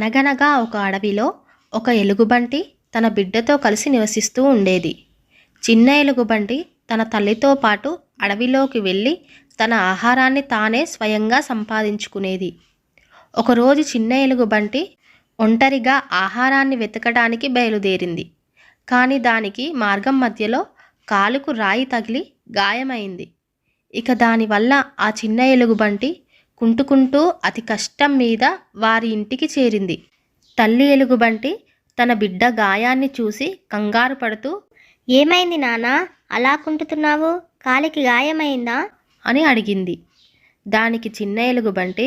అనగనగా ఒక అడవిలో ఒక ఎలుగుబంటి తన బిడ్డతో కలిసి నివసిస్తూ ఉండేది. చిన్న ఎలుగుబంటి తన తల్లితో పాటు అడవిలోకి వెళ్ళి తన ఆహారాన్ని తానే స్వయంగా సంపాదించుకునేది. ఒకరోజు చిన్న ఎలుగుబంటి ఒంటరిగా ఆహారాన్ని వెతకడానికి బయలుదేరింది. కానీ దానికి మార్గం మధ్యలో కాలుకు రాయి తగిలి గాయమైంది. ఇక దానివల్ల ఆ చిన్న ఎలుగుబంటి కుంటుకుంటూ అతి కష్టం మీద వారి ఇంటికి చేరింది. తల్లి ఎలుగుబంటి తన బిడ్డ గాయాన్ని చూసి కంగారు పడుతూ, ఏమైంది నాన్నా, అలా కుంటుతున్నావు? కాలికి గాయమైందా అని అడిగింది. దానికి చిన్న ఎలుగుబంటి,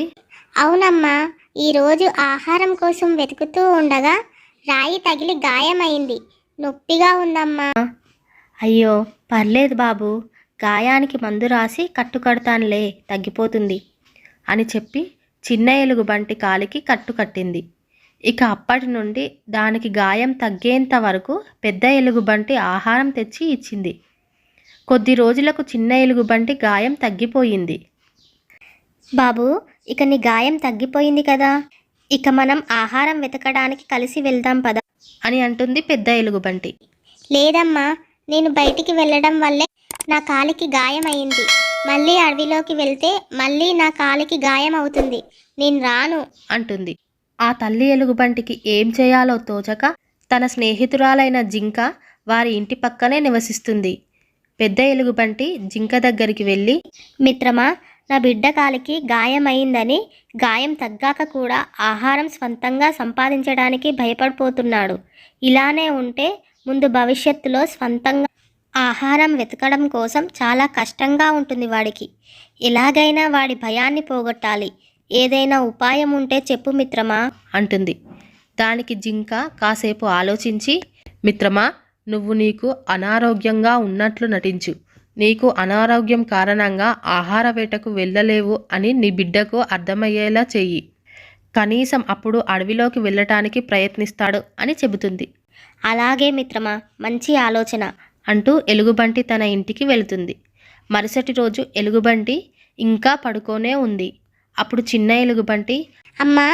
అవునమ్మా, ఈరోజు ఆహారం కోసం వెతుకుతూ ఉండగా రాయి తగిలి గాయమైంది. నొప్పిగా ఉందమ్మా. అయ్యో పర్లేదు బాబు, గాయానికి మందు రాసి కట్టుకడతానులే, తగ్గిపోతుంది అని చెప్పి చిన్న ఎలుగుబంటి కాలికి కట్టుకట్టింది. ఇక అప్పటి నుండి దానికి గాయం తగ్గేంత వరకు పెద్ద ఎలుగుబంటి ఆహారం తెచ్చి ఇచ్చింది. కొద్ది రోజులకు చిన్న ఎలుగుబంటి గాయం తగ్గిపోయింది. బాబు, ఇక నీ గాయం తగ్గిపోయింది కదా, ఇక మనం ఆహారం వెతకడానికి కలిసి వెళ్దాం పద అని అంటుంది పెద్ద ఎలుగుబంటి. లేదమ్మా, నేను బయటికి వెళ్ళడం వల్లే నా కాలికి గాయం అయింది. మళ్ళీ అడవిలోకి వెళ్తే మళ్ళీ నా కాలికి గాయం అవుతుంది. నేను రాను అంటుంది. ఆ తల్లి ఎలుగుబంటికి ఏం చేయాలో తోచక తన స్నేహితురాలైన జింక వారి ఇంటి పక్కనే నివసిస్తుంది. పెద్ద ఎలుగుబంటి జింక దగ్గరికి వెళ్ళి, మిత్రమా, నా బిడ్డ కాలికి గాయమైందని గాయం తగ్గాక కూడా ఆహారం స్వంతంగా సంపాదించడానికి భయపడిపోతున్నాడు. ఇలానే ఉంటే ముందు భవిష్యత్తులో స్వంతంగా ఆహారం వెతకడం కోసం చాలా కష్టంగా ఉంటుంది వాడికి. ఎలాగైనా వాడి భయాన్ని పోగొట్టాలి. ఏదైనా ఉపాయం ఉంటే చెప్పు మిత్రమా అంటుంది. దానికి జింక కాసేపు ఆలోచించి, మిత్రమా, నువ్వు నీకు అనారోగ్యంగా ఉన్నట్లు నటించు. నీకు అనారోగ్యం కారణంగా ఆహార వేటకు వెళ్ళలేవు అని నీ బిడ్డకు అర్థమయ్యేలా చెయ్యి. కనీసం అప్పుడు అడవిలోకి వెళ్ళటానికి ప్రయత్నిస్తాడు అని చెబుతుంది. అలాగే మిత్రమా, మంచి ఆలోచన అంటూ ఎలుగుబంటి తన ఇంటికి వెళుతుంది. మరుసటి రోజు ఎలుగుబంటి ఇంకా పడుకోనే ఉంది. అప్పుడు చిన్న ఎలుగుబంటి, అమ్మా,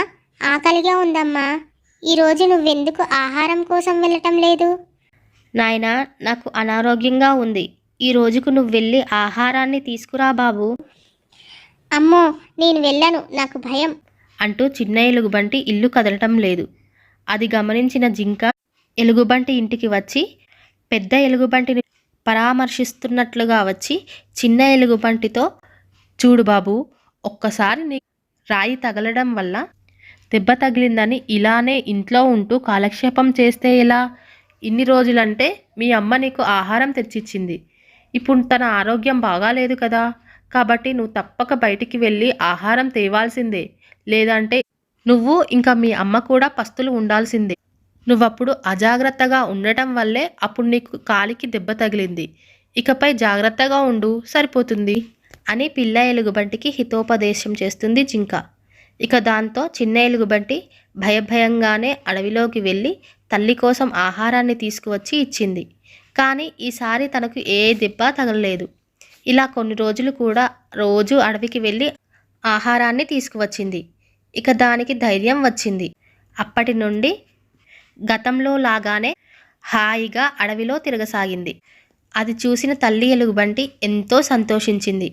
ఆకలిగా ఉందమ్మా, ఈరోజు నువ్వెందుకు ఆహారం కోసం వెళ్ళటం లేదు? నాయనా, నాకు అనారోగ్యంగా ఉంది. ఈ రోజుకు నువ్వు వెళ్ళి ఆహారాన్ని తీసుకురా బాబు. అమ్మో, నేను వెళ్ళను, నాకు భయం అంటూ చిన్న ఎలుగుబంటి ఇల్లు కదలటం లేదు. అది గమనించిన జింక ఎలుగుబంటి ఇంటికి వచ్చి పెద్ద ఎలుగుబంటిని పరామర్శిస్తున్నట్లుగా వచ్చి చిన్న ఎలుగుబంటితో, చూడు బాబు, ఒక్కసారి నీ రాయి తగలడం వల్ల దెబ్బ తగిలిందని ఇలానే ఇంట్లో ఉంటూ కాలక్షేపం చేస్తే ఎలా? ఇన్ని రోజులంటే మీ అమ్మ నీకు ఆహారం తెచ్చిచ్చింది. ఇప్పుడు తన ఆరోగ్యం బాగాలేదు కదా, కాబట్టి నువ్వు తప్పక బయటికి వెళ్ళి ఆహారం తేవాల్సిందే. లేదంటే నువ్వు ఇంకా మీ అమ్మ కూడా పస్తులు ఉండాల్సిందే. నువ్వప్పుడు అజాగ్రత్తగా ఉండటం వల్లే అప్పుడు నీకు కాలికి దెబ్బ తగిలింది. ఇకపై జాగ్రత్తగా ఉండు, సరిపోతుంది అని పిల్ల ఎలుగుబంటికి హితోపదేశం చేస్తుంది జింక. ఇక దాంతో చిన్న ఎలుగుబంటి భయభయంగానే అడవిలోకి వెళ్ళి తల్లి కోసం ఆహారాన్ని తీసుకువచ్చి ఇచ్చింది. కానీ ఈసారి తనకు ఏ దెబ్బ తగలలేదు. ఇలా కొన్ని రోజులు కూడా రోజు అడవికి వెళ్ళి ఆహారాన్ని తీసుకువచ్చింది. ఇక దానికి ధైర్యం వచ్చింది. అప్పటి నుండి గతంలో లాగానే హాయిగా అడవిలో తిరగసాగింది. అది చూసిన తల్లి ఎలుగుబంటి ఎంతో సంతోషించింది.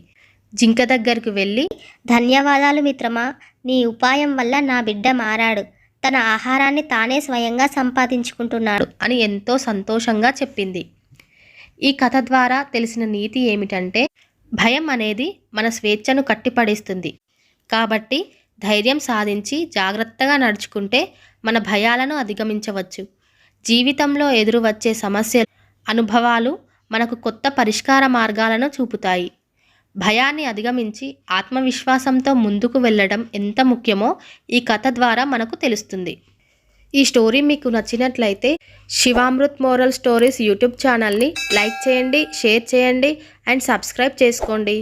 జింక దగ్గరకు వెళ్ళి, ధన్యవాదాలు మిత్రమా, నీ ఉపాయం వల్ల నా బిడ్డ మారాడు. తన ఆహారాన్ని తానే స్వయంగా సంపాదించుకుంటున్నాడు అని ఎంతో సంతోషంగా చెప్పింది. ఈ కథ ద్వారా తెలిసిన నీతి ఏమిటంటే, భయం అనేది మన స్వేచ్ఛను కట్టిపడేస్తుంది. కాబట్టి ధైర్యం సాధించి జాగ్రత్తగా నడుచుకుంటే మన భయాలను అధిగమించవచ్చు. జీవితంలో ఎదురు వచ్చే సమస్యలు, అనుభవాలు మనకు కొత్త పరిష్కార మార్గాలను చూపుతాయి. భయాన్ని అధిగమించి ఆత్మవిశ్వాసంతో ముందుకు వెళ్ళడం ఎంత ముఖ్యమో ఈ కథ ద్వారా మనకు తెలుస్తుంది. ఈ స్టోరీ మీకు నచ్చినట్లయితే శివామృత్ మోరల్ స్టోరీస్ యూట్యూబ్ ఛానల్ని లైక్ చేయండి, షేర్ చేయండి అండ్ సబ్స్క్రైబ్ చేసుకోండి.